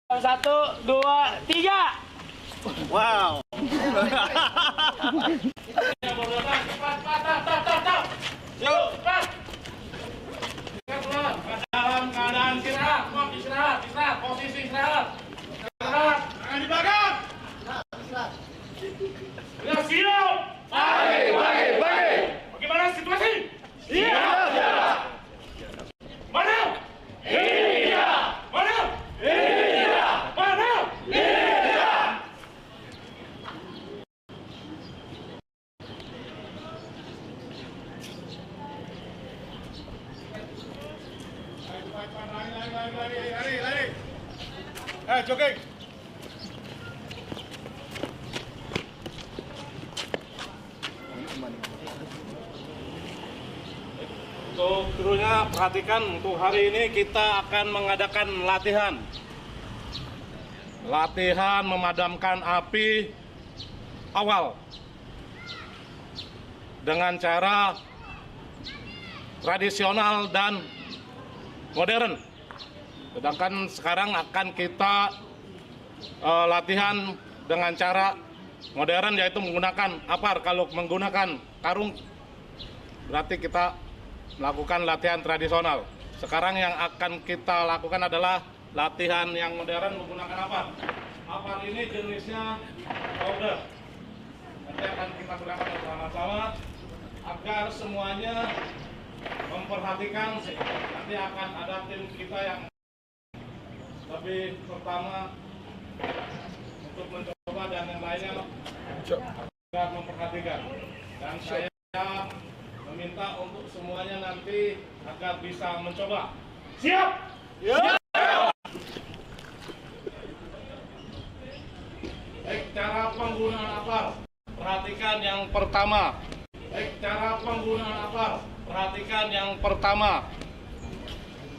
Satu, dua, tiga. Wow. Yuk, cepat. Dalam keadaan istirahat, istirahat, posisi istirahat. Istirahat, tangan di belakang. Ya, siap. Baik. Bagaimana situasi? Siap. Mana? Lari. Jogging. Untuk krunya perhatikan, untuk hari ini kita akan mengadakan latihan memadamkan api awal dengan cara tradisional dan modern. Sedangkan sekarang akan kita latihan dengan cara modern, yaitu menggunakan apar. Kalau menggunakan karung berarti kita melakukan latihan tradisional. Sekarang yang akan kita lakukan adalah latihan yang modern menggunakan apar. Apar ini jenisnya powder. Nanti akan kita gunakan bersama-sama agar semuanya memperhatikan. Nanti akan ada tim kita yang lebih pertama untuk mencoba dan yang lainnya agar memperhatikan. Dan saya meminta untuk semuanya nanti agar bisa mencoba. Siap? Siap! Baik, cara penggunaan apar. Perhatikan yang pertama.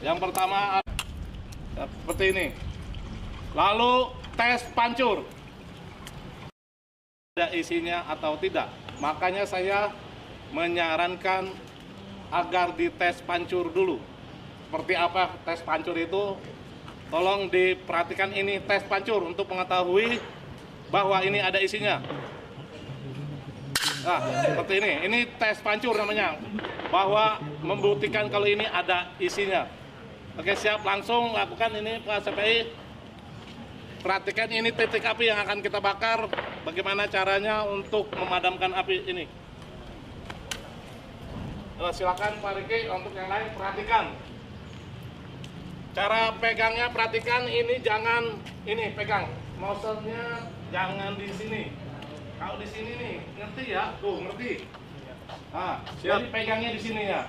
Yang pertama seperti ini. Lalu tes pancur. Ada isinya atau tidak. Makanya saya menyarankan agar dites pancur dulu. Seperti apa tes pancur itu? Tolong diperhatikan, ini tes pancur untuk mengetahui bahwa ini ada isinya. Nah, seperti ini. Ini tes pancur namanya. Bahwa membuktikan kalau ini ada isinya. Oke, siap, langsung lakukan ini Pak CPI. Perhatikan, ini titik api yang akan kita bakar. Bagaimana caranya untuk memadamkan api ini? Silakan Pak Riki, untuk yang lain perhatikan. Cara pegangnya perhatikan, ini jangan ini pegang. Nozzle-nya jangan di sini. Kalau di sini nih, ngerti ya? Tuh, ngerti. Nah, jadi pegangnya di sini ya.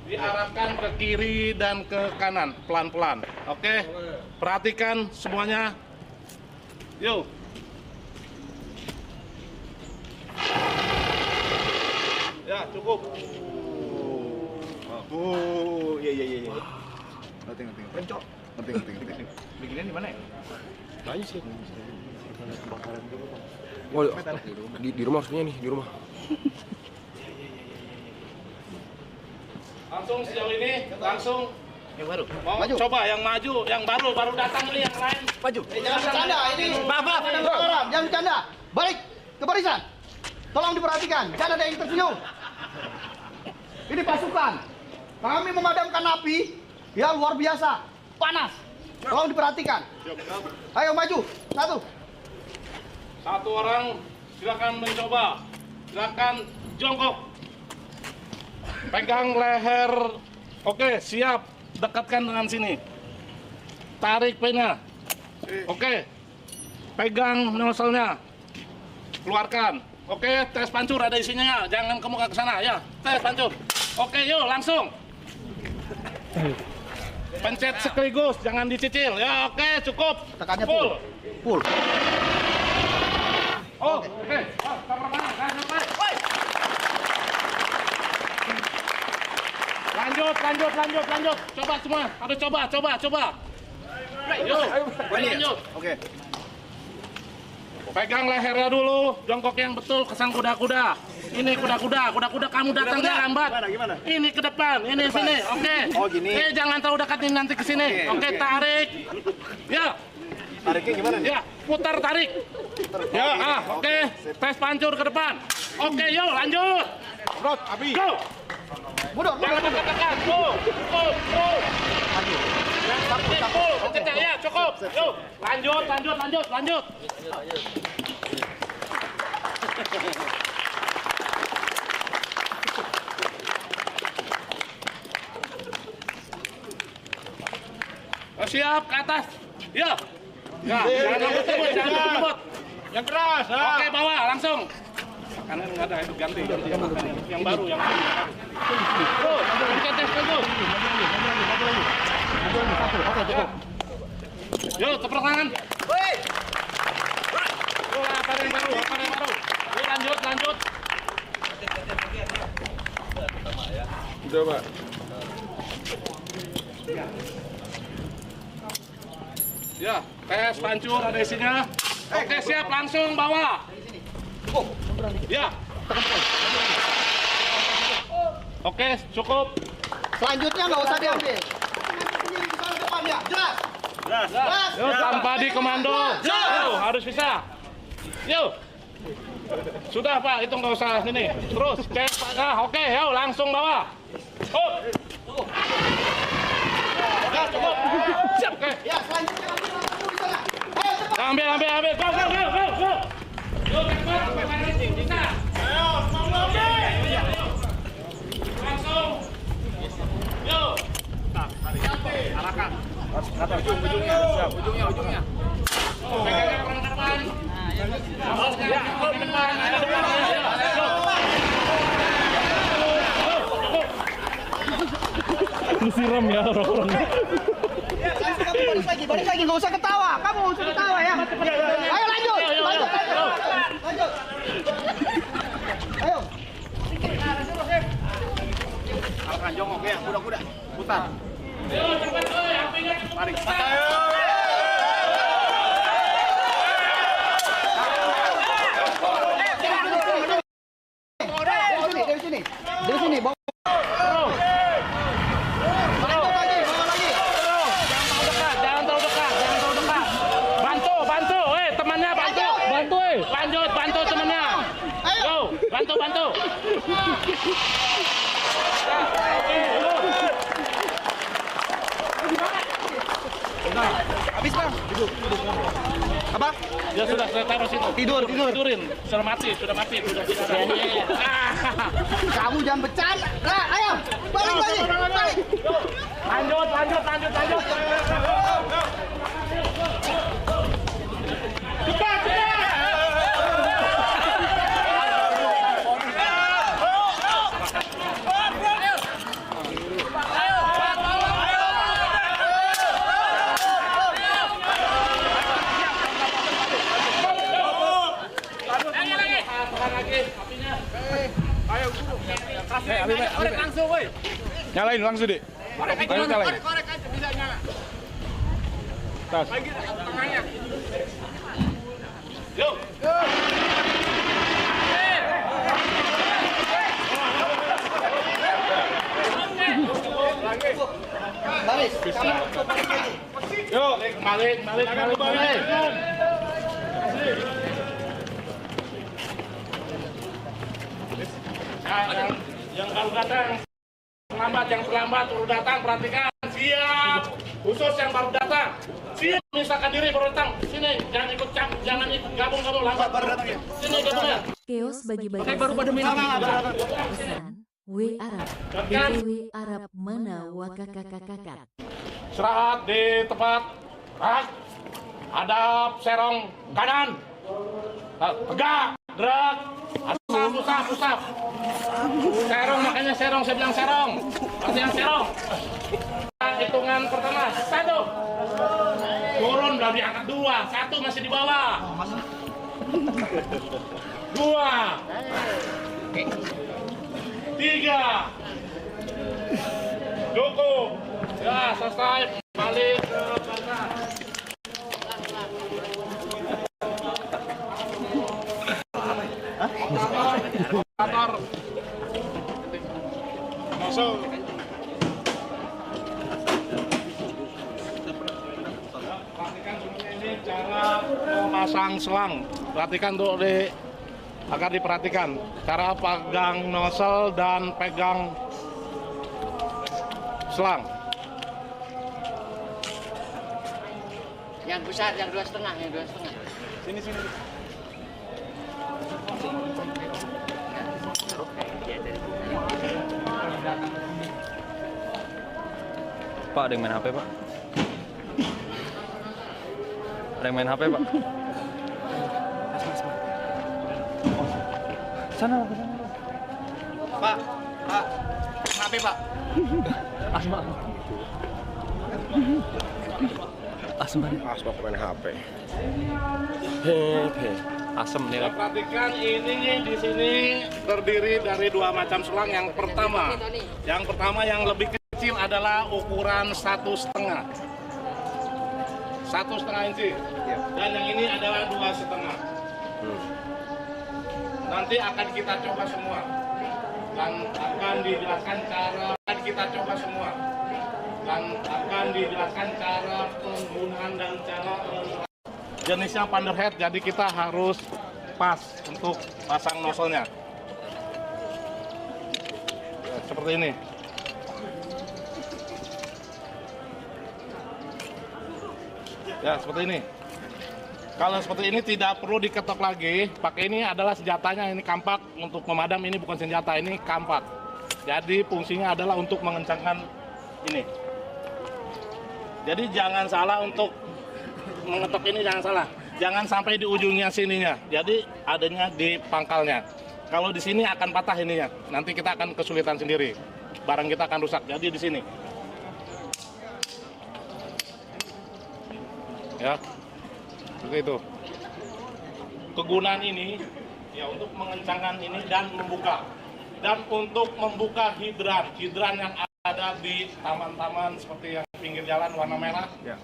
Diarahkan ke kiri dan ke kanan, pelan-pelan. Oke? Perhatikan semuanya. Yuk. Ya, cukup. Iya. Ngerti. Pencok. Ngerti. Bikinnya di mana ya? Banyak sih. Oh, di rumah maksudnya nih, di rumah. Langsung sejauh ini, langsung Yang baru. mau Maju. coba yang maju, yang baru datang ini yang lain. Maju. Jangan bercanda ini. Maaf. Jangan bercanda. Balik ke barisan. Tolong diperhatikan. Jangan ada yang tersenyum. Ini pasukan. Kami memadamkan api. Ya, luar biasa. Panas. Tolong diperhatikan. Ayo maju. Satu orang silakan mencoba. Silakan jongkok. Pegang leher. Oke, siap. Dekatkan dengan sini. Tarik pinnya. Oke. Pegang nozzle-nya. Keluarkan. Oke, tes pancur ada isinya ya. Jangan kamu ke sana ya. Tes pancur. Oke, yuk langsung. Pencet sekaligus, jangan dicicil. Ya, oke, cukup. Tekannya full. Full. Oh, oke. Oh, kamar mana? Jangan sampai. Lanjut. Coba semua. Harus coba. Yuk, lanjut. Oke. Pegang lehernya dulu, jongkok yang betul, kesan kuda-kuda. Ini kuda-kuda kamu datangnya lambat. Gimana? Ini ke depan, ini sini, oke. Oh, gini. Jangan terlalu dekat ini nanti ke sini. Oke, tarik. Ya, Tariknya gimana nih? ya, putar tarik. Ya, oke. Tes pancur ke depan. Oke, yuk lanjut. Bro, Abi. Go. Mundur, Jangan mundur. tekan. Go. Kencang ya, cukup. Yuk, lanjut. Siap, ke atas. Ya. Ya, jangan ngebut. Yang keras. Oke, bawa langsung. Kanan nggak ada, itu ganti. Yang baru. Bro, kita tes dulu. Yo, tepuk tangan. Apa yang baru? Yo, lanjut. Udah, Pak. Ya, tes pancur ada isinya. Oke, siap, langsung bawa. Ya. Oke, cukup. Selanjutnya nggak usah diambil. Sendiri di sana depan ya, jelas. Jelas. Yuk, tanpa di komando. Yuk, harus bisa. Yuk. Sudah, Pak, itu nggak usah ini. Terus, oke, yuk, langsung bawa. Cukup. Siap, oke. Ya, selanjutnya ambil langsung di sana. Ayo cepat. Ambil. Go. Yuk, cepat, sampai bisa. Ayo, langsung. Yuk. Arahkan. Ujungnya. Pegangnya orang depan. Siram ya orang-orang. Kamu balik lagi, nggak usah ketawa. Kamu nggak usah ketawa ya. Ayo lanjut. Ayo. Arahkan jongkok ya, kuda-kuda. Putar. Tarik. Dari sini, bawa. Jangan terlalu dekat. Bantu, temannya bantu. Lanjut, bantu temannya. Yo, bantu. Habis bang. Apa? Ya sudah, saya taruh situ. Tidurin. Sudah mati. Kamu jangan bercanda. Nah, ayo, balik lagi. Balik. Lanjut. Cepat. Langsung, woi. Nyalain langsung, Dek. Nyalain. Korek aja bisa nyala. Tas. Lagi tengahnya. Yuk. Balik. Yuk, balik. Yang baru datang, yang terlambat baru datang, perhatikan. Siap. Khusus yang baru datang. Siap, misalkan diri baru datang. Sini, jangan ikut gabung kamu lambat baru datang ya. Sini gabung ya. Keos bagi-bagi Baru pada minum. pesan W Arab DTW Arab mana wakakakakak. Istirahat di tempat. Hadap serong kanan. Tegak, gerak. Pusap. Serong, makanya serong, saya bilang serong. Artinya serong. Hitungan pertama, 1. Turun, udah diangkat 2. 1 masih di bawah. 2. 3. Cukup. Ya, selesai. Balik ke belakang. Masuk. Perhatikan semuanya, ini cara memasang selang. Perhatikan tuh agar diperhatikan cara pegang nozzle dan pegang selang. Yang besar, yang 2,5, yang 2,5. Sini. Pak, ada yang main HP, Pak? Ada yang main HP, Pak? Sana, ke sana. Pak, HP Pak. Asma. Asma. Asma main HP. Asem nih. Ya, perhatikan ini di sini terdiri dari dua macam selang. Yang pertama yang lebih kecil adalah ukuran 1,5 inci, dan yang ini adalah 2,5. Nanti akan kita coba semua dan akan dijelaskan cara penggunaan dan cara jenisnya Thunderhead, jadi kita harus pas untuk pasang nozzle-nya. Ya, seperti ini. Ya, seperti ini. Kalau seperti ini tidak perlu diketok lagi. Pakai ini adalah senjatanya, ini kampak untuk memadam, ini bukan senjata, ini kampak. Jadi fungsinya adalah untuk mengencangkan ini. Jadi jangan salah untuk mengetok ini, jangan salah. Jangan sampai di ujungnya sininya. Jadi adanya di pangkalnya. Kalau di sini akan patah ininya. Nanti kita akan kesulitan sendiri. Barang kita akan rusak. Jadi di sini. Ya. Seperti itu. Kegunaan ini ya untuk mengencangkan ini dan membuka. Dan untuk membuka hidran yang ada di taman-taman seperti yang pinggir jalan warna merah. Ya.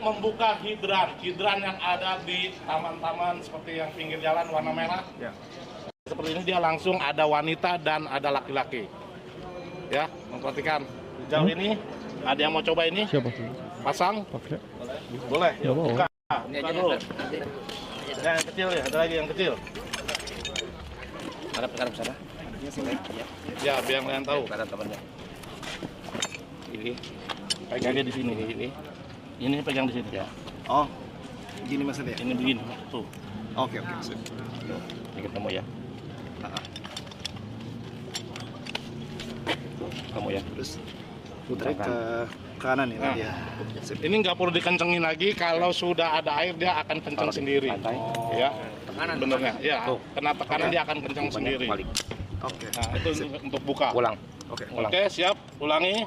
Membuka hidran yang ada di taman-taman seperti yang pinggir jalan warna merah. Ya. Seperti ini dia langsung ada wanita dan ada laki-laki. Ya, memperhatikan. Sejauh ini ada yang mau coba ini? Siapa? Pasang? Boleh. Ya, mau. Buka. Buka dulu. Yang kecil ya, ada lagi yang kecil. Harap sana. Ya, biar kalian tahu. Ada temannya. Ini pegangnya di sini. Ini pegang di sini. Ya. Oh, gini maksudnya? Ini begini. Tuh. Oke. Ini ketemu ya. Kamu ya. Terus putar ke kanan ya Nah. dia. Ini nggak perlu dikencengin lagi. Kalau sudah ada air dia akan kenceng sendiri. Ya. Tekanan. Benernya. Ya. Kena tekanan dia akan kenceng sendiri. Balik. Oke. Nah, itu untuk buka. Ulang. Oke. Oke, siap. Ulangi.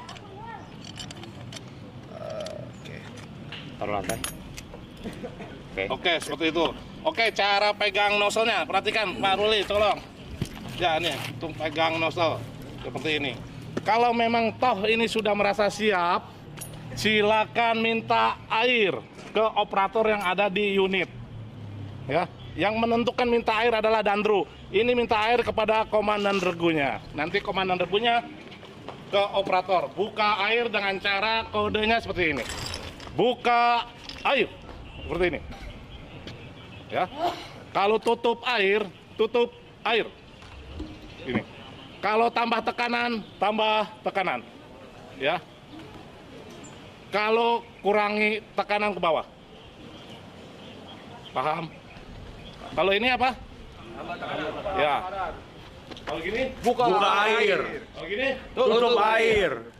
Taruh lantai. Oke, seperti itu. Oke, cara pegang nozzle-nya. Perhatikan, Pak Ruli, tolong. Ya, ini untuk pegang nozzle. Seperti ini. Kalau memang toh ini sudah merasa siap, silakan minta air ke operator yang ada di unit. Ya, yang menentukan minta air adalah Dandru. Ini minta air kepada komandan regunya. Nanti komandan regunya ke operator. Buka air dengan cara kodenya seperti ini. Buka air seperti ini. Ya. Kalau tutup air. Ini. Kalau tambah tekanan. Ya. Kalau kurangi tekanan ke bawah. Paham? Kalau ini apa? Ya. Kalau gini? Buka air. Kalau gini? Tutup air.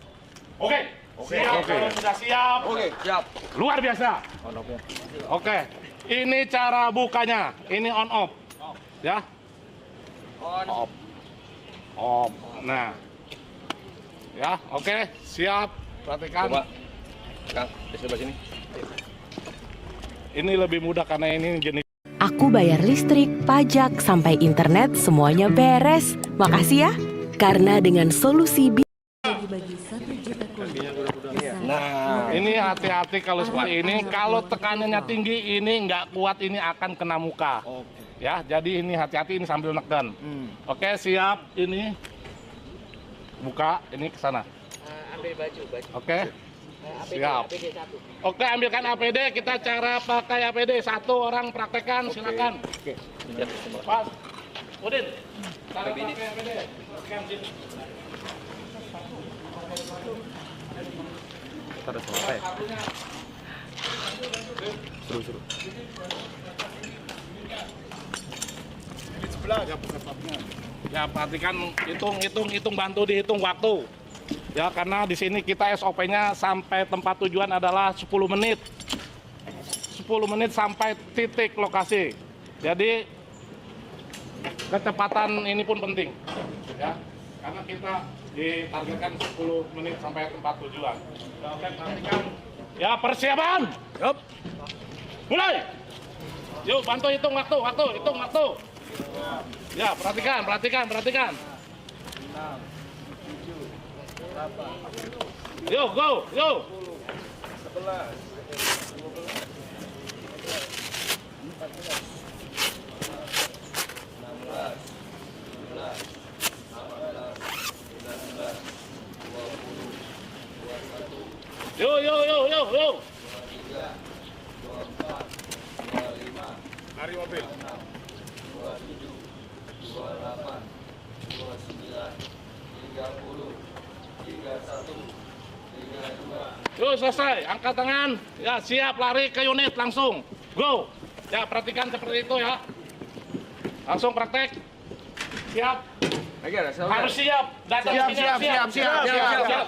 Oke. Siap. Kalau sudah siap. Oke, siap. Luar biasa. Oke. Ini cara bukanya. Ini on off. Ya. Off. Off. Nah. Ya, oke. Siap. Perhatikan. Coba. Kang, di sebelah sini. Ini lebih mudah karena ini jenis. Aku bayar listrik, pajak, sampai internet semuanya beres. Makasih ya. Karena dengan solusi Bagi-bagi 1 juta koin. Nah, ini hati-hati kalau seperti ini. Kalau tekanannya tinggi, ini nggak kuat, ini akan kena muka. Ya, jadi ini hati-hati ini sambil neken. Oke, siap. Ini buka ini ke sana. Ambil baju. Oke. APD, Siap. APD 1. Oke, ambilkan APD. Kita cara pakai APD. Satu orang praktekkan, silakan. Pas. Udin. Cara pakai APD. Praktekkan sini. Kita selesai. Seru. Ya, perhatikan, hitung, bantu dihitung waktu. Ya, karena di sini kita SOP-nya sampai tempat tujuan adalah 10 menit. 10 menit sampai titik lokasi. Jadi kecepatan ini pun penting. Ya, karena kita ditargetkan 10 menit sampai tempat tujuan. Ya, oke, perhatikan. Ya, persiapan. Yup. Mulai. Yuk, bantu hitung waktu. Ya, perhatikan. Yo, go. Yo. Lari mobil. Yuk, selesai. Angkat tangan. Ya, siap lari ke unit langsung. Go. Ya, perhatikan seperti itu ya. Langsung praktek. Siap. Harus siap. Datang sini siap.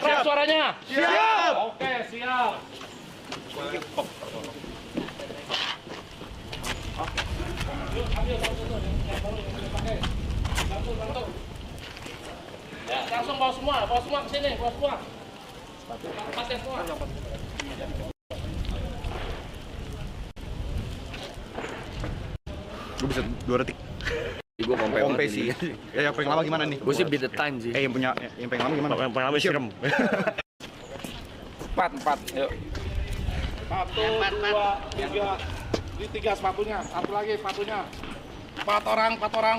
Keras suaranya. Siap. Oke, siap. Yuk, ambil satu. Yang baru yang dipakai. Bantu. Ya, langsung bawa semua ke sini, bawa semua. Pasien semua. Gue bisa 2 detik. Gue kompe sih. Ya, yang paling lama gimana nih? Gue sih beat the time sih. Yang paling lama gimana? Yang paling lama serem. 4. Yuk. 1, 2, 3. Ini 3 sepatunya. Satu lagi sepatunya. 4 orang.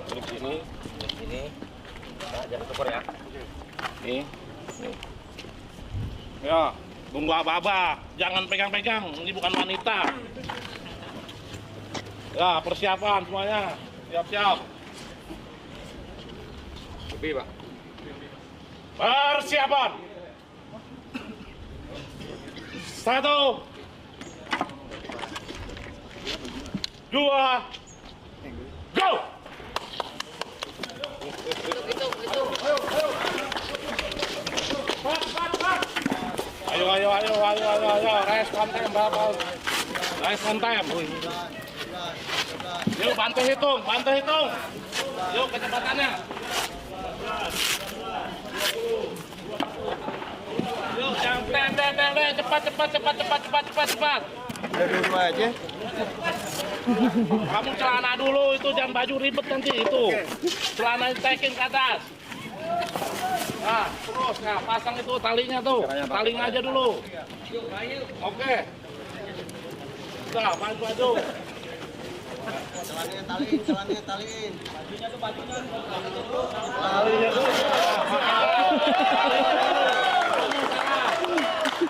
Duduk sini. Nah, jangan tukar ya. Nih. Ya, tunggu aba-aba. Jangan pegang-pegang. Ini bukan wanita. Ya, persiapan semuanya. Siap. Lebih, Pak. Persiapan. 1, 2, go! Ayo. Respon time berapa? Respon time. Yuk, bantu hitung. Yuk, kecepatannya. Yuk, cepat. Udah 2 aja. Kamu celana dulu, itu jangan baju ribet nanti itu. Celana taikin ke atas. Nah, terus pasang itu talinya tuh. Talinya aja dulu. Oke. Udah, maju. Celananya taliin.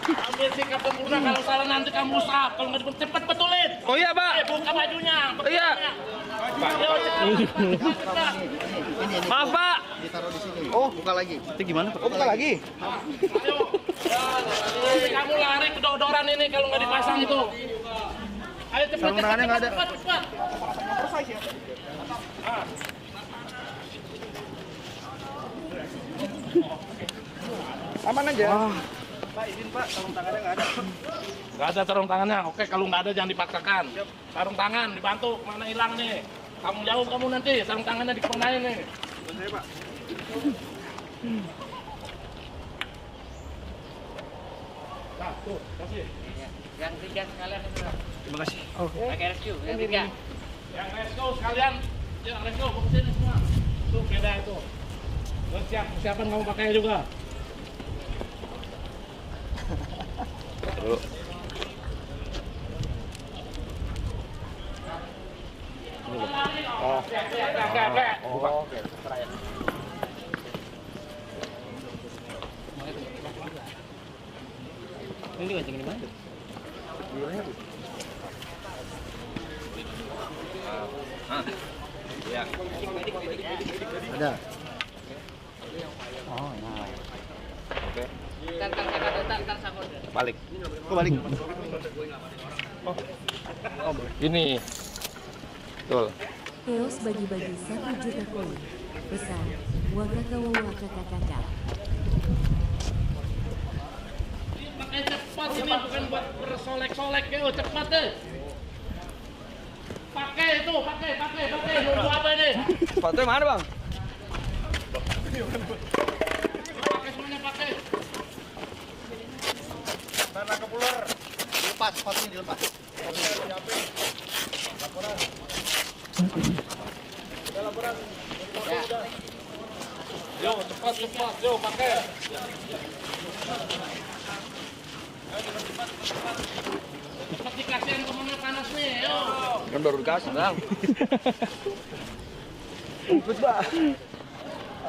Ambil sikap sempurna, kalau salah nanti kamu usap. Kalau nggak cepet betulin. Oh iya, Pak. Buka bajunya. Oh iya. Cepat. Maaf, Pak. Ditaruh di sini. Oh, buka lagi. Itu gimana? Oh, buka lagi. Ayo. Nanti kamu lari kedodoran ini kalau nggak dipasang itu. Ayo cepat. Sarung tangannya nggak ada. Cepat. Aman aja. Pak, izin Pak, sarung tangannya nggak ada. Nggak ada sarung tangannya. Oke, kalau nggak ada jangan dipaksakan. Sarung tangan dibantu, mana hilang nih? Kamu jauh kamu nanti, sarung tangannya dikenain nih. Saya Pak. Nah, tuh, kasih. Yang 3 sekalian itu. Terima kasih. Pakai rescue, yang 3. Yang rescue sekalian, yang rescue ke sini semua. Tuh beda itu. Terus siap, persiapan kamu pakai juga. Oke. Ini kencengin di mana? Ya. Ada. Oh, nah. Oke. Tar sakot. Balik. Kembali. Ini. Betul. Keos bagi-bagi 1 juta koin. Pesan Wakakawa. Pakai cepat ini bukan buat bersolek-solek ya, cepat deh. Pakai itu, pakai. Nunggu apa ini? Sepatunya mana bang? Pakai semuanya pakai. Dilepas, sepatunya dilepas. Yo, cepat, yo pakai. Cepat dikasihin temennya panas nih, yo. Kan baru dikasih bang. Bungkus, Pak.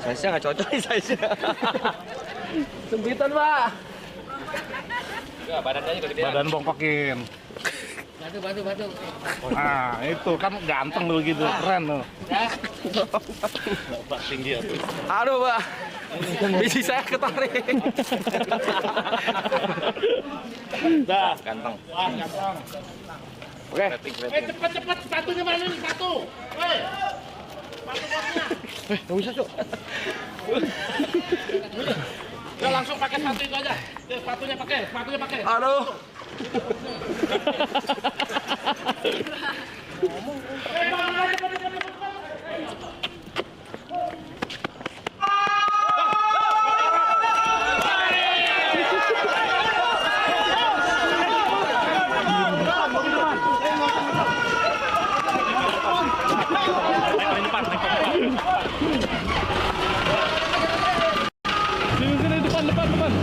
Size-nya nggak cocok nih size-nya. Sempitan pak. Ya, badannya juga gede. Badan bongkokin. Batu. Nah, itu kan ganteng lu gitu, keren lu. Tinggi ya. Aduh pak. Bisi saya ketarik. Dah. Ganteng. Wah, ganteng. Oke. Cepet, sepatunya mana nih, sepatu? Woi, sepatu bosnya. Nggak bisa cok. Udah langsung pakai sepatu itu aja. Sepatunya pakai. Aduh. Sini, depan. Naik, ke atas.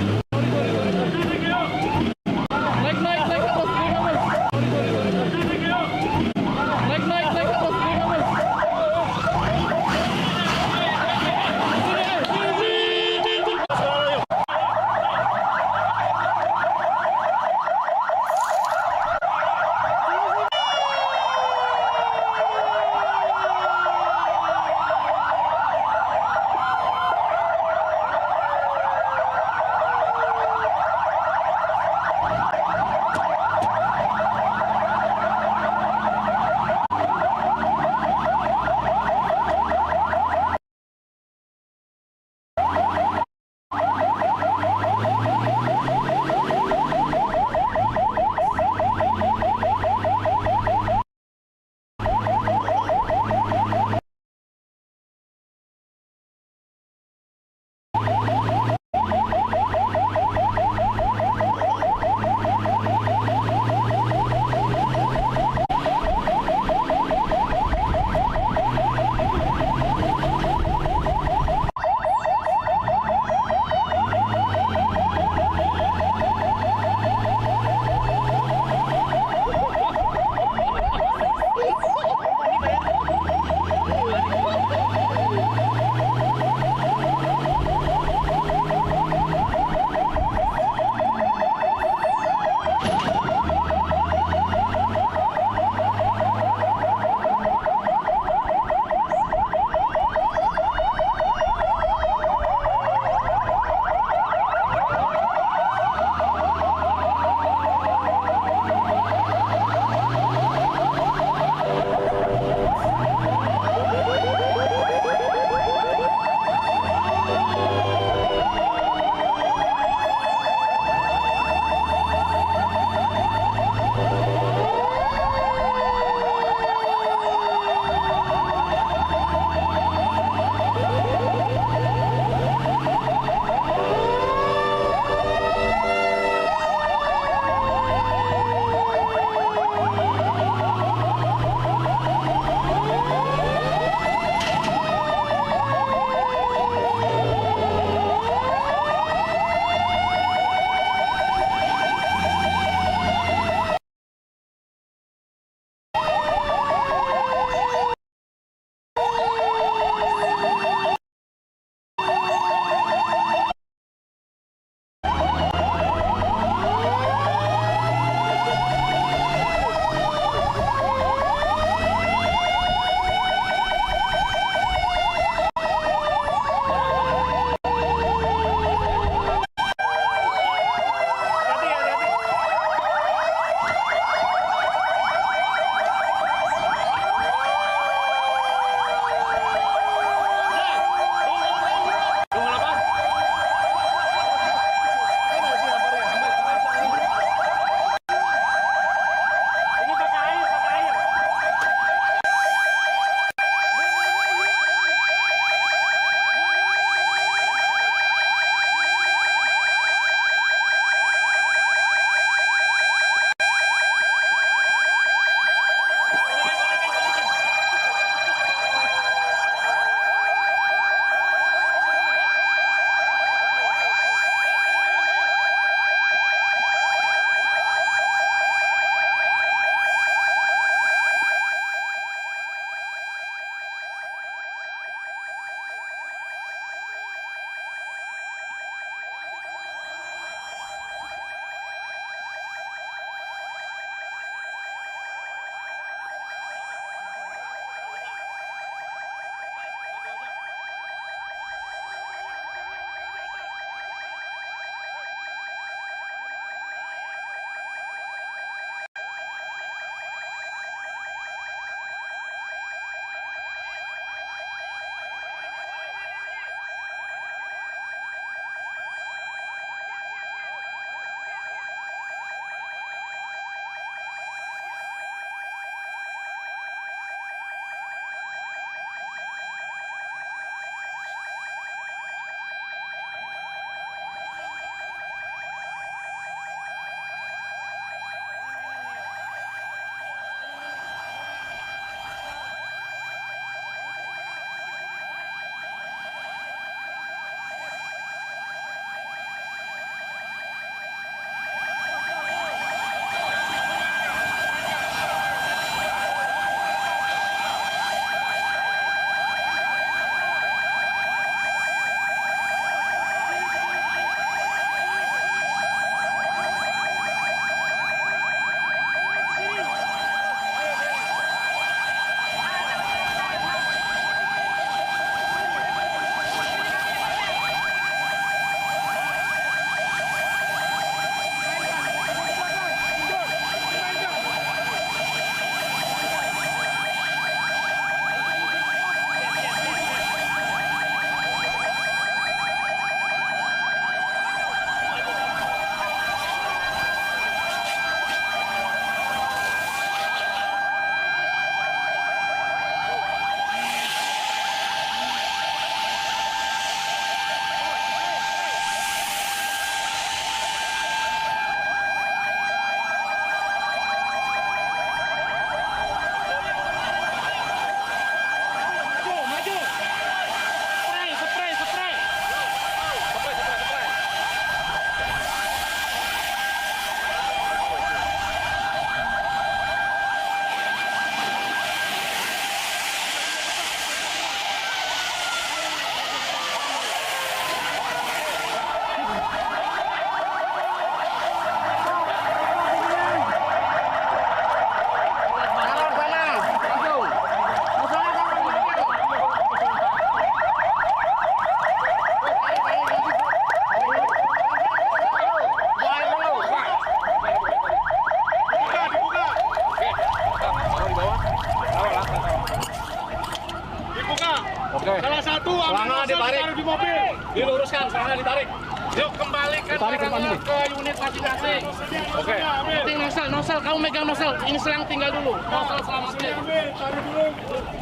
diluruskan, sana ditarik. Yuk kembalikan barangnya ke unit masing-masing. Oke. Penting nosel, kamu megang nosel. Ini selang tinggal dulu. Nosel selamatnya.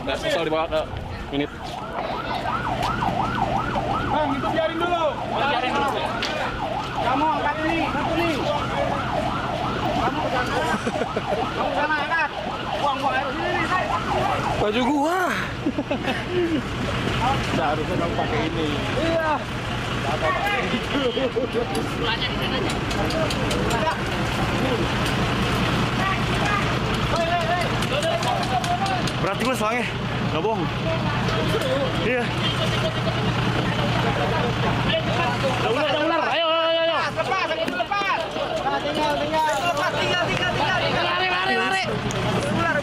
Nah, nosel dibawa ke unit. Bang, itu biarin dulu. Biarin dulu. Kamu angkat ini, satu nih. Kamu pegang. Kamu sana angkat. Buang air sini. Baju gua. Seharusnya kamu pakai ini. Iya. Berat juga selangnya. Nggak bohong. Iya. Ada ular. Ayo. Lepas. Tinggal. Lari. Ular.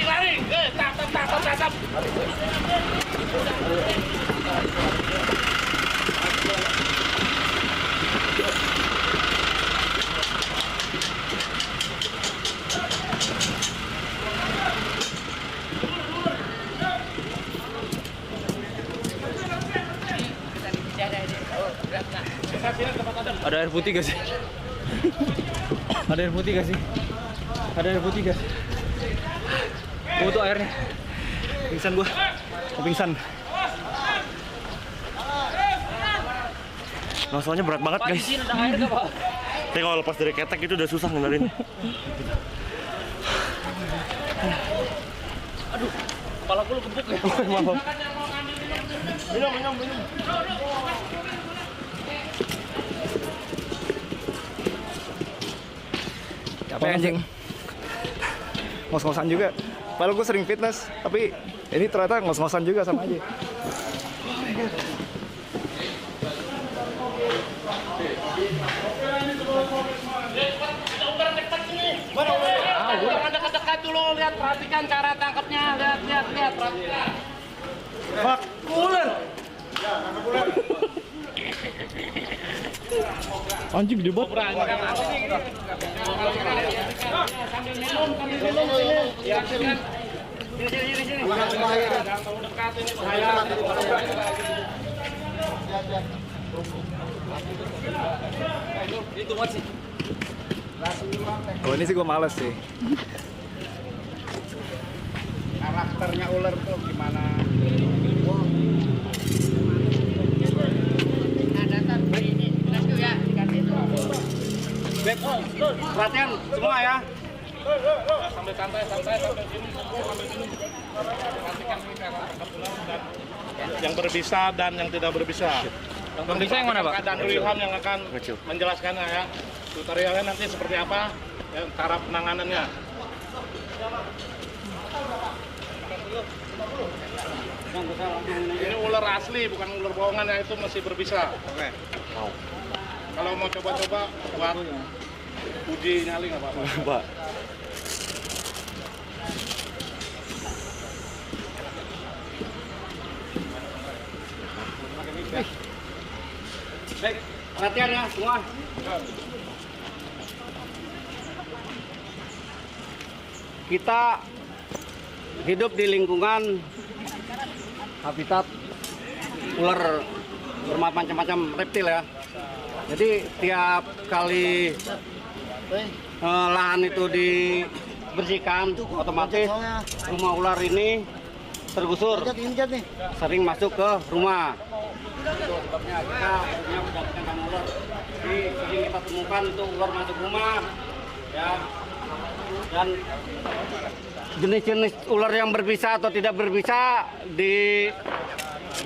Lari. Tangkap. Ada air putih gak sih? Ada air putih gak sih? Oh, tuh airnya. Pingsan gua. Pingsan. Nah, soalnya berat banget, guys. Ada air gak, Pak? Tapi kalau lepas dari ketek itu udah susah ngendarin. Aduh, kepala gue gebuk ya. Maaf. Minum. Capek anjing. Ngos-ngosan juga. Padahal gue sering fitness, tapi ini ternyata ngos-ngosan juga sama aja. Jangan dekat-dekat dulu, lihat, perhatikan cara tangkapnya, lihat, perhatikan. Pak, ular. Anjing gede banget. Sambil minum. Ya, sini. Kalau dekat ini bahaya. Itu buat sih. Oh, ini sih gue males sih. Karakternya ular tuh gimana? Perhatian semua ya. Sampai santai sampai sini. Perhatikan ini cara tangkap ular dan yang berbisa dan yang tidak berbisa. Yang berbisa yang mana, Pak? Dan Ilham yang akan menjelaskannya ya. Tutorialnya nanti seperti apa, ya, cara penanganannya. Ini ular asli, bukan ular bohongan ya, itu masih berbisa. Oke. Kalau mau coba-coba buat uji nyali nggak apa-apa. Pak. Baik, perhatian ya semua. Kita hidup di lingkungan habitat ular bermacam-macam reptil ya. Jadi tiap kali lahan itu dibersihkan, otomatis rumah ular ini tergusur, sering masuk ke rumah. Itu sebabnya kita punya pendampingan ular. Jadi sering kita temukan itu ular masuk rumah, ya. Dan jenis-jenis ular yang berbisa atau tidak berbisa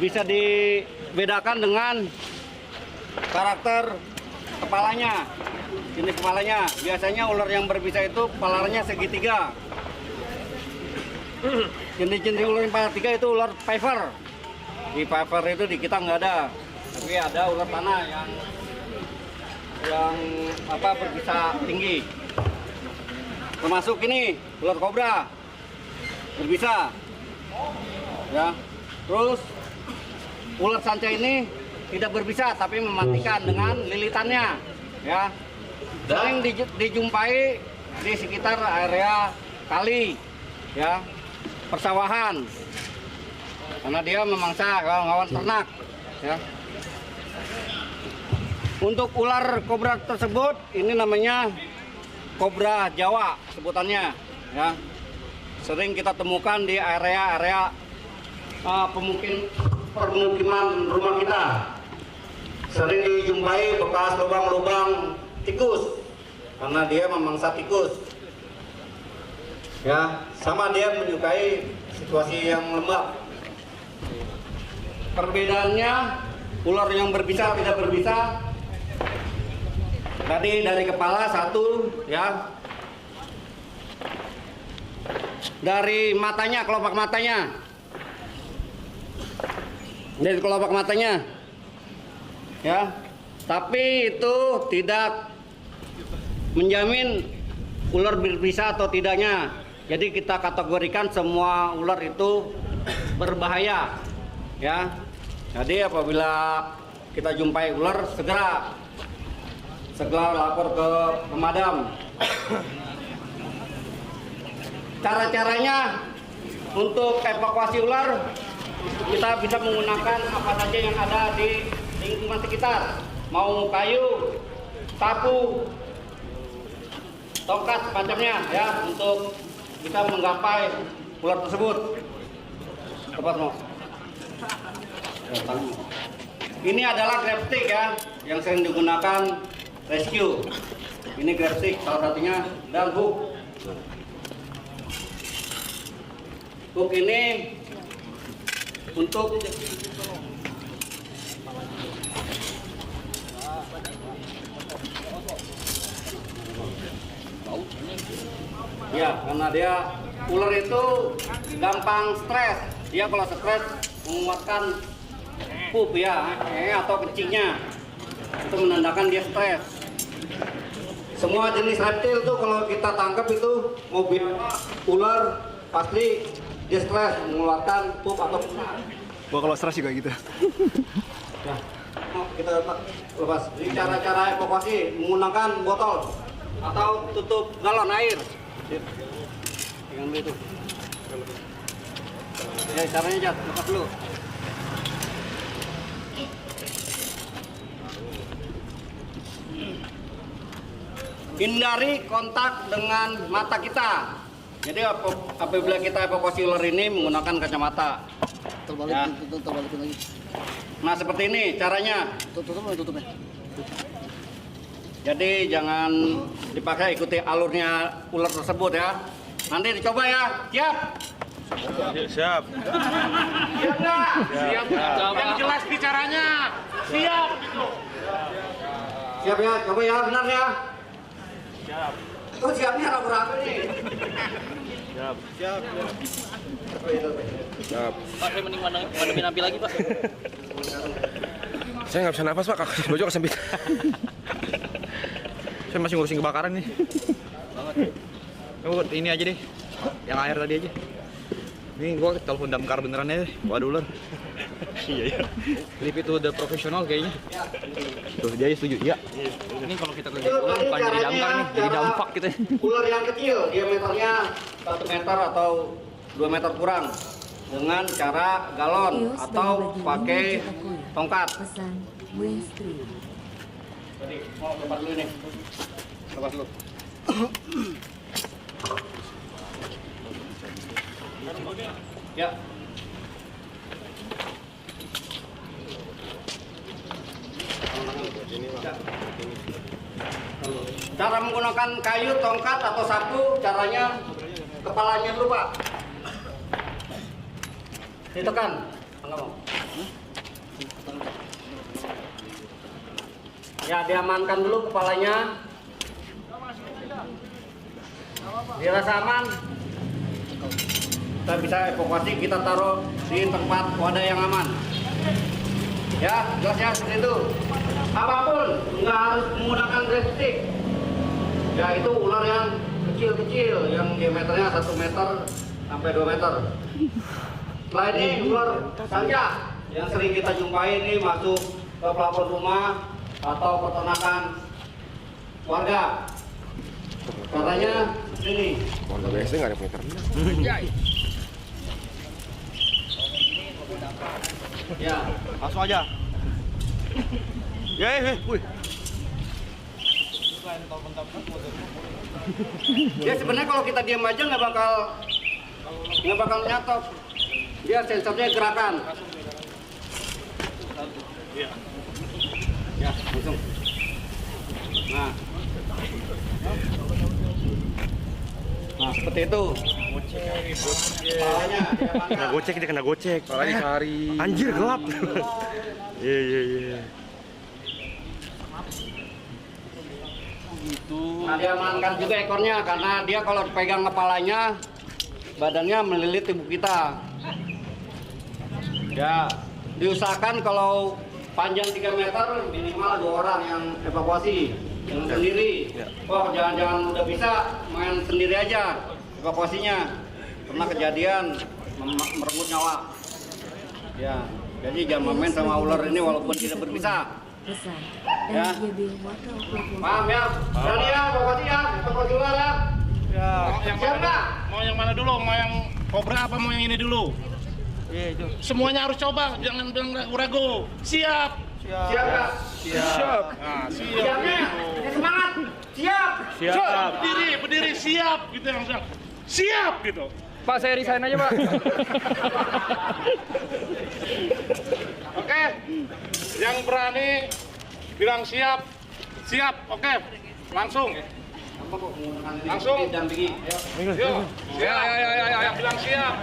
bisa dibedakan dengan karakter kepalanya, jenis kepalanya. Biasanya ular yang berbisa itu kepalanya segitiga. Jenis-jenis ular yang kepala tiga itu ular piver. Di piver itu di kita nggak ada, tapi ada ular tanah yang berbisa tinggi. Termasuk ini ular kobra berbisa, ya. Terus ular sanca ini tidak berbisa tapi mematikan dengan lilitannya, ya. sering dijumpai di sekitar area kali, ya, persawahan, karena dia memangsa hewan ternak, ya. Untuk ular kobra tersebut, ini namanya kobra Jawa sebutannya, ya. Sering kita temukan di area-area permukiman rumah kita. Sering dijumpai bekas lubang-lubang tikus, karena dia memangsa tikus. Ya, sama dia menyukai situasi yang lembab. Perbedaannya, ular yang berbisa tidak berbisa. Tadi dari kepala satu, ya. Dari matanya, kelopak matanya. Dari kelopak matanya. Ya. Tapi itu tidak menjamin ular berbisa atau tidaknya. Jadi kita kategorikan semua ular itu berbahaya. Ya. Jadi apabila kita jumpai ular, segera lapor ke pemadam. Cara-caranya untuk evakuasi ular, kita bisa menggunakan apa saja yang ada di lingkungan sekitar, mau kayu, sapu, tongkat semacamnya, ya, untuk bisa menggapai ular tersebut. Tepat mau. Ini adalah grab stick, ya, yang sering digunakan rescue. Ini grab stick salah satunya, dan hook. Hook ini untuk ya, karena dia ular itu gampang stres. Dia kalau stres mengeluarkan pup, ya, atau kencingnya. Itu menandakan dia stres. Semua jenis reptil tuh kalau kita tangkap itu mobil ular pasti dia stres mengeluarkan pup atau pusat. Gua kalau stres juga gitu. Nah, kita lepas. Jadi cara-cara evakuasi menggunakan botol atau tutup galon air. Pegang dulu itu. Ya, caranya Jat, lepas dulu. Hindari kontak dengan mata kita. Jadi apabila kita evakuasi ular ini menggunakan kacamata. Ya. Terbalikin lagi. Nah, seperti ini caranya. Tutupnya. Jadi jangan dipakai, ikuti alurnya ular tersebut, ya. Nanti dicoba, ya. Siap? Siap. Siap nggak? Siap. Yang jelas bicaranya. Siap. Siap, ya. Coba, ya. Benar, ya. Siap. Oh, siapnya ragu-ragu nih. Siap. Pak, saya mending mademin api lagi, Pak. Saya nggak bisa nafas, Pak. Kaki baju kesempit. Saya masih ngurusin kebakaran nih. Oh, ini aja deh. Yang air tadi aja. Ini gua telepon damkar beneran aja. Waduh, ular. Iya. Lip itu udah profesional kayaknya. Tuh, dia setuju. Iya. Ini kalau kita kerja ular bukan jadi damkar nih, jadi dampak kita. Ular yang kecil, diameternya 1 meter atau 2 meter kurang. Dengan cara galon Kios atau bagi-bagi pakai minyak Jokowi. tongkat. Pesan Winstream. Jadi, mau lepas dulu nih. Lepas dulu. Ya. Cara menggunakan kayu, tongkat, atau sapu, caranya kepalanya dulu, Pak. Ditekan. Enggak mau. Ya, diamankan dulu kepalanya. Dirasa aman. Kita bisa evakuasi, kita taruh di tempat wadah yang aman. Ya, jelas ya, seperti itu. Apapun, nggak harus menggunakan grab stick. Ya, itu ular yang kecil-kecil, yang diameternya 1 meter sampai 2 meter. Setelah ini ular sanca yang sering kita jumpai ini masuk ke plafon rumah atau peternakan warga. Caranya ini. Warga biasa nggak ada punya terminal. Ya, Langsung aja. Wih. dia sebenarnya kalau kita diam aja nggak bakal nyatok. Dia sensornya gerakan. Ya, langsung. Nah, seperti itu. Kepalanya Kena gocek dia kena gocek. Lagi cari. Anjir gelap. Iya. Nah, diamankan juga ekornya karena dia kalau pegang kepalanya, badannya melilit tubuh kita. Ya, diusahakan kalau panjang 3 meter minimal 2 orang yang evakuasi. Jangan sendiri. Oh, jangan udah bisa main sendiri aja evakuasinya. Pernah kejadian merenggut nyawa. Ya, jadi jangan main sama ular ini walaupun tidak berbisa. Pesan. Ya. NGB Wakil Pelabuhan. Paham ya? Berani ya, evakuasi ular ya. Yang Siap mana? nggak? Mau yang mana dulu? Mau yang kobra apa mau yang ini dulu? Iya itu. Semuanya harus coba, jangan bilang ragu. Siap. Siap nggak? Siap. Nah, Siapnya, ya semangat. Siap. Siap. Berdiri, siap gitu yang bilang. Siap gitu. Pak, saya resign aja, Pak. Oke. Yang berani bilang siap. Siap. Oke. Langsung. Langsung. Dan pergi. Yuk. Siap. Yang bilang siap.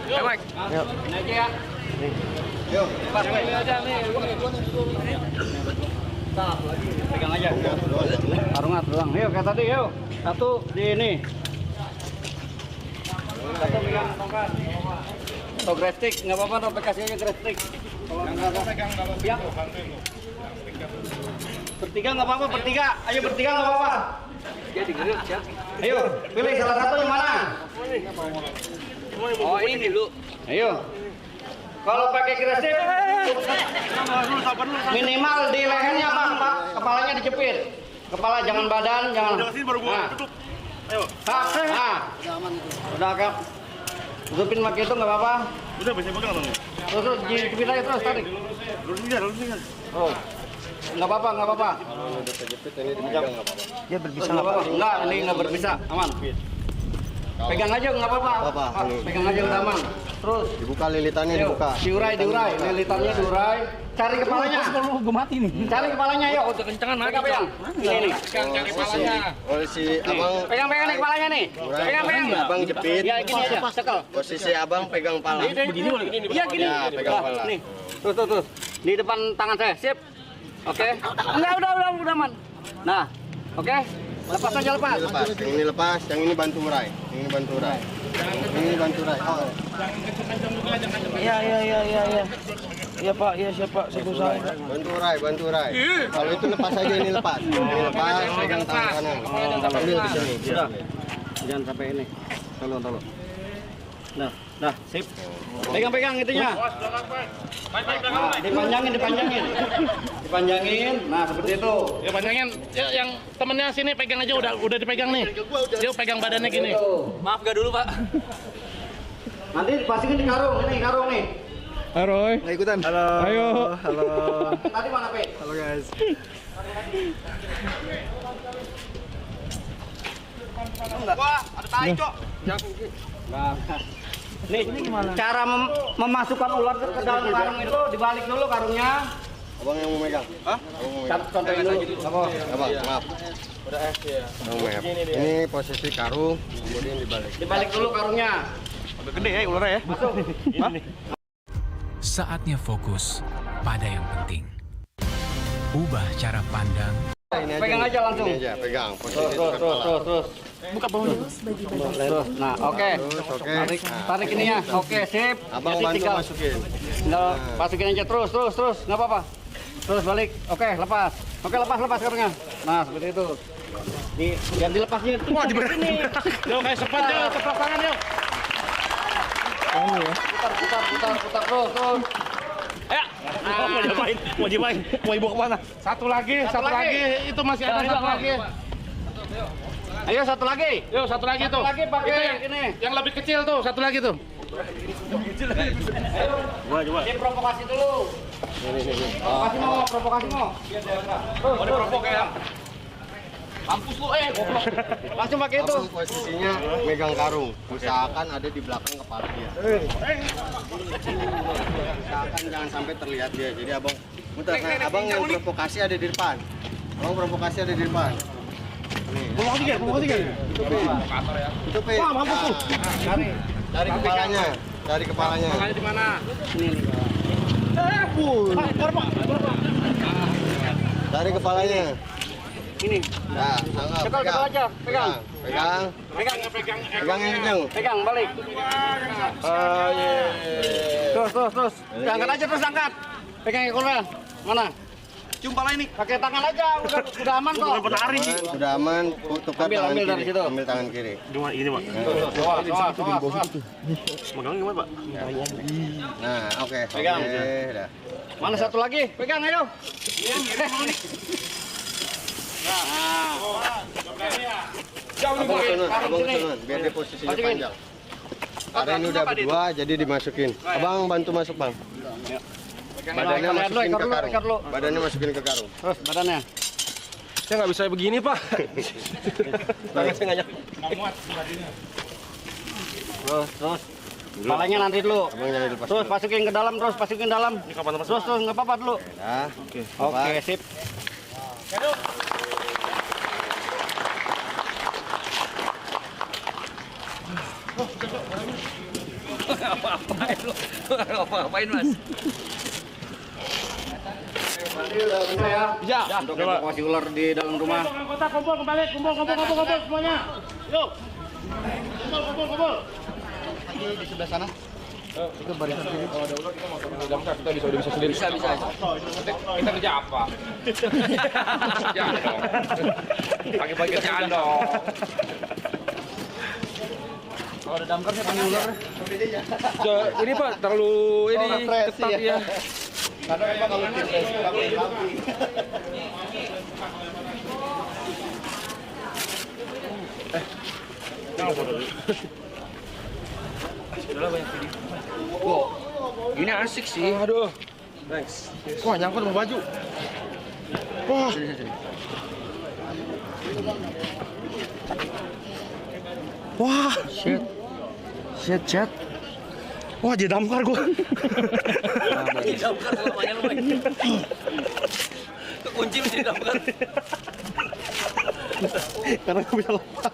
Yuk. Ini aja ya. Yuk, pas ini aja nih. Pegang aja. Arungat doang. Yuk, kayak tadi yuk. Satu di ini. Satu pegang tongkat. Atau grab stick, nggak apa-apa, atau kasih aja grab stick. Kalau nggak apa-apa, Pegang kalau ya. Bertiga nggak apa-apa, bertiga. Ayo bertiga nggak apa-apa. Ayo, pilih salah satu yang mana? Oh ini dulu. Ayo. Kalau pakai grab stick, minimal di lehernya bang, Pak. Kepalanya dijepit. Kepala jangan badan, jangan. Nah. Nah. Udah kak. Tutupin pakai itu nggak apa-apa. Udah bisa pegang bang. Terus jepit aja terus tarik. Lurusin. Oh. Nggak apa-apa, nggak apa-apa. Dia berbisa Nggak apa-apa. Enggak, ini nggak berbisa, aman. Pegang aja nggak apa-apa. Pegang aja udah aman. Terus Dibuka lilitannya, ayo, dibuka. diurai, lilitannya diurai. Cari kepalanya. Gue mati nih. Cari kepalanya, yuk. Kencengan mati. Pegang. Ini. Cari kepalanya. Posisi abang, Pegang nih kepalanya nih. Pegang. abang jepit. Ya gini aja, cekel. Posisi abang pegang pala. Begini boleh. Iya gini. Ya, pegang pala. Nih. Terus. Di depan tangan saya. Sip. Oke. Enggak, udah aman. Nah, oke. Lepas aja lepas. Lepas. Yang ini lepas, yang ini bantu urai. Yang ini bantu urai. Yang ini bantu urai. Oh. Iya. Iya, Pak. Iya, siapa? Saya usaha. Bantu urai. Kalau itu lepas aja, ini lepas. Ini lepas, pegang tangan kanan. Ambil di sini. Sudah. Jangan sampai ini. Tolong. Dah, sip. Pegang itunya. Nah, dipanjangin. Nah, seperti itu. Ya panjangin. Ya, yang temennya sini pegang aja udah dipegang nih. Yuk pegang badannya gini. Maaf gak dulu, Pak. Nanti pasangin di karung, ini karung nih. Roy. Nggak ikutan. Halo. Ayo. Halo. Tadi mana, Pe? Halo, guys. Wah, ada tai, Cok. Nah, nih, cara memasukkan ular ke dalam karung itu dibalik dulu karungnya. Abang yang mau megang. Hah? Contohin dulu. Abang, maaf. Abang maaf. Ini posisi karung, kemudian dibalik. Dibalik dulu karungnya. Agak gede ya ularnya ya. Masuk. Saatnya fokus pada yang penting. Ubah cara pandang. Ini Pegang aja langsung. Ini aja, pegang. Posisi dekat Terus. kepala. Buka bawahnya. Terus bagi batas. Terus. Nah, oke. Terus, oke. Tarik ininya. Oke, sip. Abang Jadi bantu tinggal masukin. masukin aja terus. Nggak apa-apa. Terus balik. Oke, lepas. Oke, lepas karungnya. Nah, seperti itu. Jangan dilepasnya. Wah, di sini. Yuk kayak sepat yuk, tepuk tangan yuk. Putar terus. Mau dimain. Mau dibawa kemana? Satu lagi, itu masih ada satu lagi. Ayo satu lagi. Yuk, satu lagi tuh. Lagi pakai Itu yang ini. Yang lebih kecil tuh, satu lagi tuh. Ini provokasi dulu. Provokasi mau. Ada provok ya. Mampus lu goblok. Langsung pakai itu. Posisinya megang karung, usahakan ada di belakang kepala dia. Usahakan jangan sampai terlihat dia. Jadi abang, abang yang provokasi ada di depan. Abang provokasi ada di depan. Provokasi kan? Tutupin. Wah, mampus lu. Dari kepalanya, dari kepalanya. Kepalanya di mana? Dari kepalanya. Ini. Nah, angkat. Cekel aja, pegang. Pegang. Pegang yang kenceng. Pegang balik. Terus. Angkat aja terus angkat. Pegang ekornya. Mana? Cium pala ini. Pakai tangan aja, udah aman kok. Sudah aman, tukar tangan Ambil dari kiri. situ. Ambil tangan kiri. Ini, Pak. Megangnya gimana, Pak? Nah, oke. Pegang. Oke, dah. Mana satu lagi? Pegang ayo. Abang kesunun, biar dia posisinya panjang. Karena ini udah berdua, jadi dimasukin. Abang bantu masuk, Bang. Badannya masukin ke karung. Badannya masukin ke karung. Terus badannya. Saya nggak bisa begini, Pak. Tangan saya nggak nyampe. Terus. Kepalanya nanti dulu. Abang jangan dilepas. Terus masukin ke dalam, terus masukin dalam. Terus nggak apa-apa dulu. Nah, Oke, sip. Ngapain, Mas? Ya, untuk evakuasi ular di dalam rumah. Anggota kumpul kembali, kumpul semuanya. Yuk. Kumpul. di sebelah sana. Itu barisan kiri. Kalau ada ular kita mau kita bisa sendiri. Bisa. Kita kerja apa? Kerjaan dong. Pagi-pagi kerjaan dong. Kalau ada damkar saya panggil ular. Ini Pak terlalu ini ketat ya. Karena memang kalau represi pakai lampu. Ini asik sih. Aduh. Thanks. Wah, nyangkut sama baju. Wah. Wah, shit. Wah, jadi damkar gua. Jadi damkar lumayan. Kunci mesti damkar. Karena nggak bisa lompat.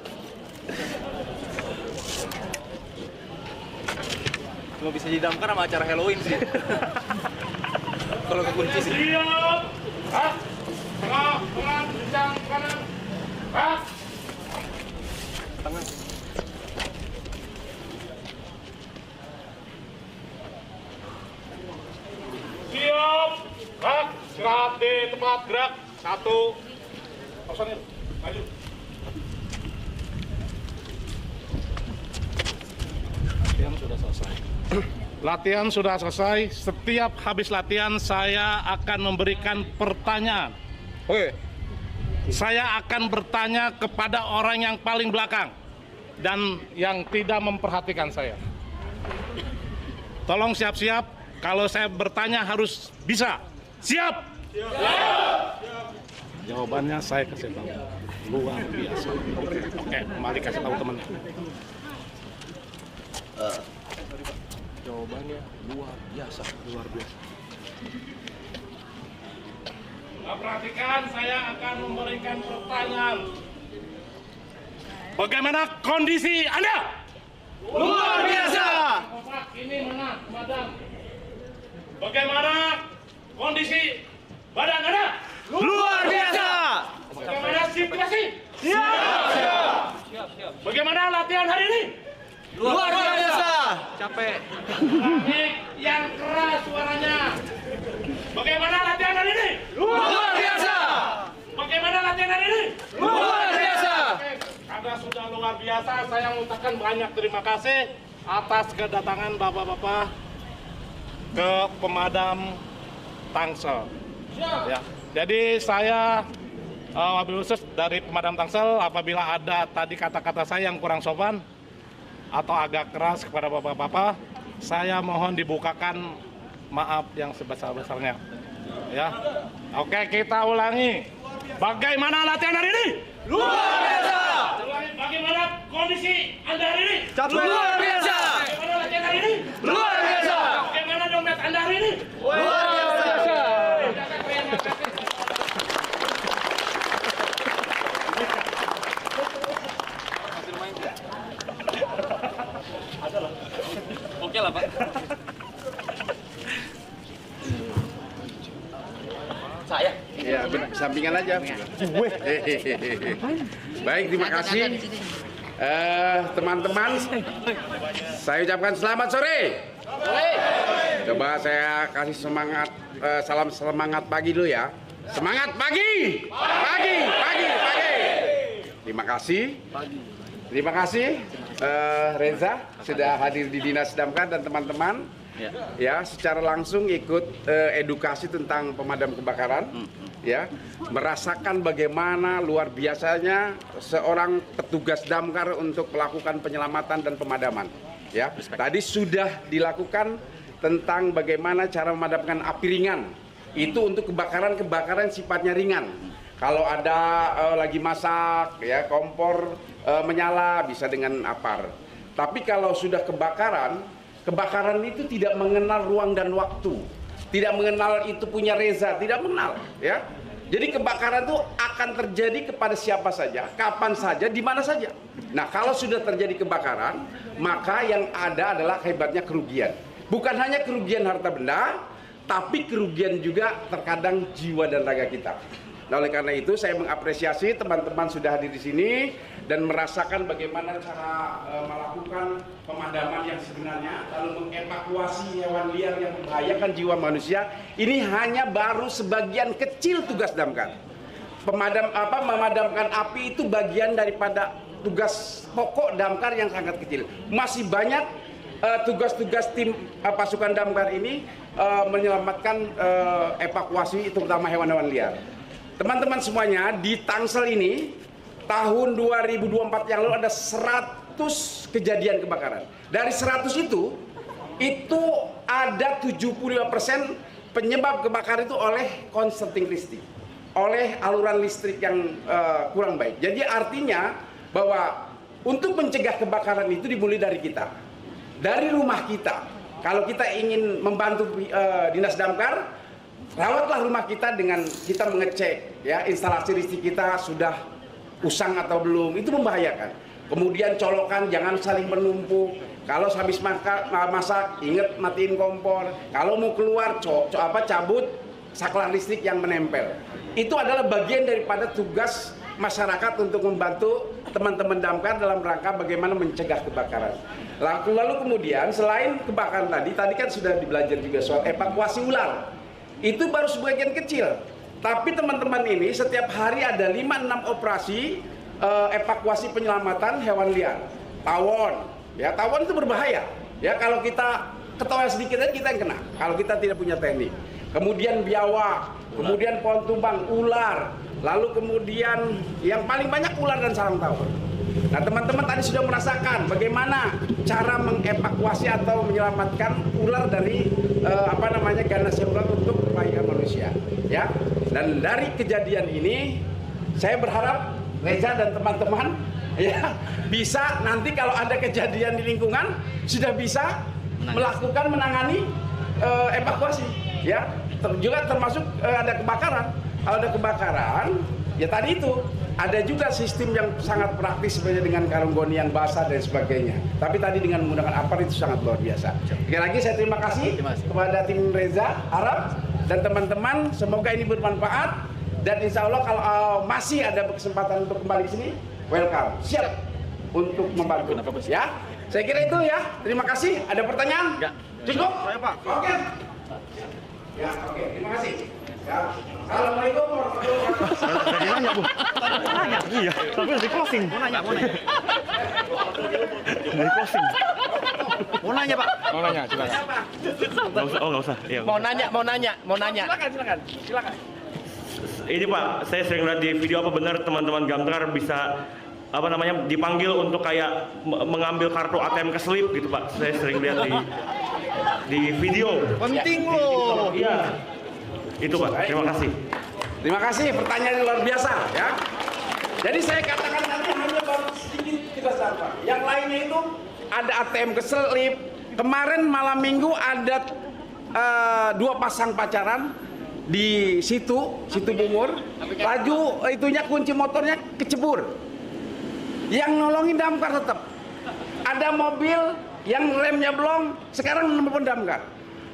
Cuma bisa jadi damkar sama acara Halloween sih. Kalau kekunci sih. Siap. Hah? Tengah, bincang kanan. Hah? Tangan. Siap. Gerak. Istirahat di tempat gerak. 1. Personil. Maju. Latihan sudah selesai. Latihan sudah selesai. Setiap habis latihan saya akan memberikan pertanyaan. Oke. Saya akan bertanya kepada orang yang paling belakang dan yang tidak memperhatikan saya. Tolong siap-siap. Kalau saya bertanya harus bisa. Siap? Jawabannya saya kasih tahu. Luar biasa. Oke, kembali kasih tahu temannya. Jawabannya luar biasa. Nah, perhatikan, saya akan memberikan pertanyaan. Bagaimana kondisi Anda? Luar biasa. Bapak, ini mana badan? Bagaimana kondisi badan Anda? Luar biasa. Bagaimana situasi? Siap. Bagaimana latihan hari ini? Luar biasa. Capek. Baik, yang keras suaranya. Bagaimana latihan hari ini? Luar biasa. Bagaimana latihan hari ini? Luar biasa. Karena sudah luar biasa, saya mengucapkan banyak terima kasih atas kedatangan bapak-bapak ke pemadam Tangsel. Ya, jadi saya wabil khusus dari pemadam Tangsel, apabila ada tadi kata-kata saya yang kurang sopan atau agak keras kepada bapak-bapak, saya mohon dibukakan maaf yang sebesar-besarnya. Ya, oke, kita ulangi. Bagaimana latihan hari ini? Luar biasa. Bagaimana kondisi Anda hari ini? Luar biasa. Bagaimana latihan hari ini? Luar biasa. Bagaimana dompet Anda hari ini? Luar biasa. Oke lah, Pak. Saya. Ya, sampingan aja. Baik, terima kasih. Teman-teman, saya ucapkan selamat sore. Coba saya kasih semangat, salam semangat pagi dulu ya. Semangat pagi, pagi, pagi, pagi. Terima kasih. Terima kasih Reza sudah hadir di Dinas Damkar dan teman-teman. Ya, secara langsung ikut edukasi tentang pemadam kebakaran. Ya, merasakan bagaimana luar biasanya seorang petugas damkar untuk melakukan penyelamatan dan pemadaman. Ya, tadi sudah dilakukan tentang bagaimana cara memadamkan api ringan. Itu untuk kebakaran sifatnya ringan. Kalau ada lagi masak, ya kompor menyala bisa dengan apar. Tapi kalau sudah kebakaran itu tidak mengenal ruang dan waktu. Tidak mengenal itu punya Reza, tidak mengenal, ya. Jadi kebakaran itu akan terjadi kepada siapa saja, kapan saja, di mana saja. Nah, kalau sudah terjadi kebakaran, maka yang ada adalah hebatnya kerugian. Bukan hanya kerugian harta benda, tapi kerugian juga terkadang jiwa dan raga kita. Nah, oleh karena itu saya mengapresiasi teman-teman sudah hadir di sini dan merasakan bagaimana cara melakukan pemadaman yang sebenarnya, lalu mengevakuasi hewan liar yang membahayakan jiwa manusia. Ini hanya baru sebagian kecil tugas damkar. Memadamkan api itu bagian daripada tugas pokok damkar yang sangat kecil. Masih banyak tugas-tugas tim pasukan damkar ini menyelamatkan evakuasi terutama hewan-hewan liar. Teman-teman semuanya, di Tangsel ini tahun 2024 yang lalu ada 100 kejadian kebakaran. Dari 100 itu ada 75% penyebab kebakaran itu oleh konsleting listrik, oleh aluran listrik yang kurang baik. Jadi artinya bahwa untuk mencegah kebakaran itu dimulai dari kita, dari rumah kita. Kalau kita ingin membantu Dinas Damkar, rawatlah rumah kita dengan kita mengecek ya instalasi listrik kita sudah usang atau belum, itu membahayakan. Kemudian colokan jangan saling menumpuk. Kalau habis masak ingat matiin kompor. Kalau mau keluar cabut saklar listrik yang menempel. Itu adalah bagian daripada tugas masyarakat untuk membantu teman-teman damkar dalam rangka bagaimana mencegah kebakaran. Lalu kemudian selain kebakaran tadi kan sudah belajar juga soal evakuasi ular. Itu baru sebagian kecil. Tapi teman-teman ini setiap hari ada 5-6 operasi evakuasi penyelamatan hewan liar. Tawon, ya tawon itu berbahaya. Ya kalau kita ketawa sedikit aja kita yang kena. Kalau kita tidak punya teknik. Kemudian biawak, kemudian pohon tumbang, ular. Lalu kemudian yang paling banyak ular dan sarang tawon. Nah teman-teman tadi sudah merasakan bagaimana cara mengevakuasi atau menyelamatkan ular dari ganas ular untuk kebaikan manusia, ya. Dan dari kejadian ini saya berharap Reza dan teman-teman ya bisa nanti kalau ada kejadian di lingkungan sudah bisa melakukan menangani evakuasi, ya. Juga termasuk ada kebakaran. Kalau ada kebakaran, ya tadi itu ada juga sistem yang sangat praktis sebenarnya dengan karung goni yang basah dan sebagainya. Tapi tadi dengan menggunakan apar itu sangat luar biasa. Sekali lagi saya terima kasih kepada tim Reza Arab dan teman-teman. Semoga ini bermanfaat dan insya Allah kalau masih ada kesempatan untuk kembali ke sini, welcome, siap untuk membantu. Ya, saya kira itu ya. Terima kasih. Ada pertanyaan? Cukup? Saya Pak. Oke. Ya, oke. Terima kasih. Ya. Assalamualaikum warahmatullahi wabarakatuh. Tadi nanya, Bu. Nanya. Iya, tapi di closing. Mau nanya. Dari closing. Mau nanya, Pak. Mau nanya, silakan. Nggak usah. Oh, nggak usah. Iya. Mau nanya. Silakan. ini Pak, saya sering lihat di video apa benar teman-teman Gamkar bisa apa namanya dipanggil untuk kayak mengambil kartu ATM keselip gitu Pak. Saya sering lihat di video. Penting loh. Iya. Itu Pak. Terima kasih. Terima kasih, pertanyaan yang luar biasa ya. Jadi saya katakan nanti hanya baru sedikit kita sampaikan. Yang lainnya itu ada ATM keselip. Kemarin malam minggu ada 2 pasang pacaran di situ Bungur. Laju itunya kunci motornya kecebur. Yang nolongin damkar tetap. Ada mobil yang remnya blong, sekarang nelpon damkar.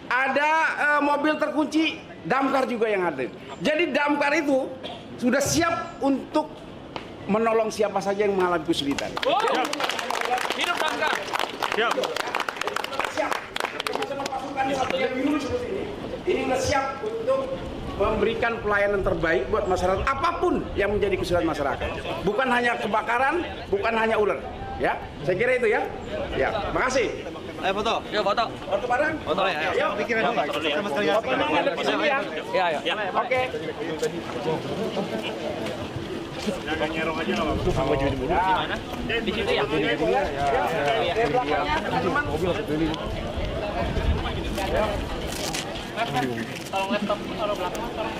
Ada mobil terkunci, damkar juga yang hadir. Jadi damkar itu sudah siap untuk menolong siapa saja yang mengalami kesulitan. Hidup damkar. Siap. Siap. Bersama pasukan yang biru seperti ini sudah siap untuk memberikan pelayanan terbaik buat masyarakat apapun yang menjadi kesulitan masyarakat. Bukan hanya kebakaran, bukan hanya ular. Ya, saya kira itu ya. Ya, makasih. Ayo foto. Yuk foto. Foto bareng. Foto ya. Yuk. Sama sekali. Fotonya ada di sini ya. Iya. Oke. Nyerong aja nggak apa-apa. Sama jadi dulu. Gimana? Di situ ya. Di belakangnya teman-teman. Tolong laptop taruh belakang, tolong.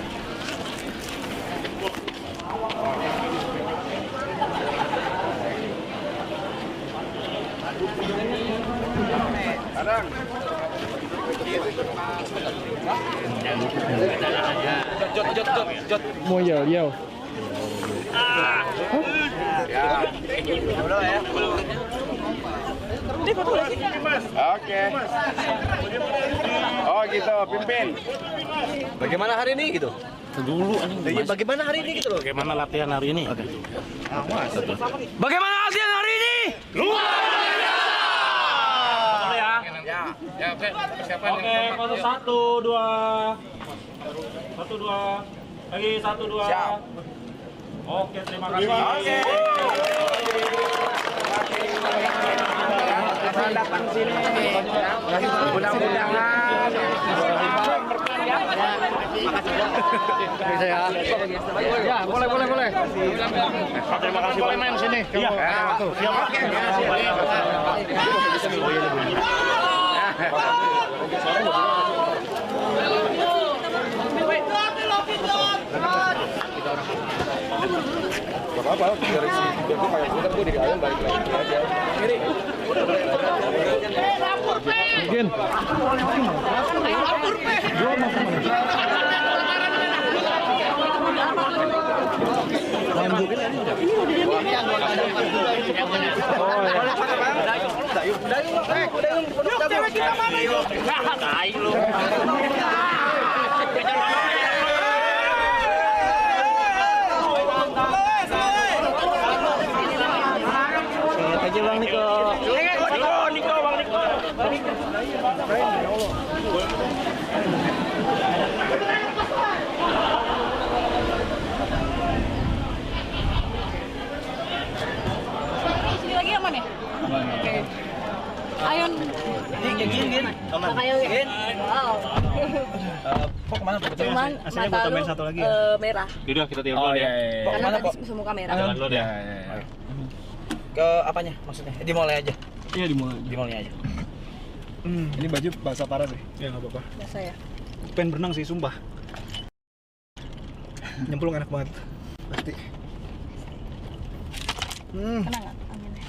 Kadang. Jot. Mau yel. Ya. Udah ya. Oke. Oh gitu, pimpin. Bagaimana hari ini gitu? Dulu anjing. Bagaimana hari ini gitu loh? Bagaimana latihan hari ini? Bagaimana latihan hari ini? Ya, oke. Siapa Oke, foto 1, 2. 1, 2. Lagi 1, 2. Siap. Oke, terima kasih. Oke. Selamat datang sini. Mudah-mudahan. Ya, boleh. Terima kasih. Boleh main sini. Iya. Aja Bang Niko. Sini lagi aman ya? Oke. Ayon. Gin. Makanya Gin. Wow. Kok kemana tuh? Cuman mata lu merah. Yaudah, kita telepon ya. Karena tadi semua kamera. Jalan dulu deh. Ke apanya maksudnya? Di mall aja. Iya Di mallnya aja. Ini baju basah parah deh. Ya nggak apa-apa. Biasa ya. Pengen berenang sih, sumpah. Nyemplung enak banget. Pasti. Kena nggak anginnya?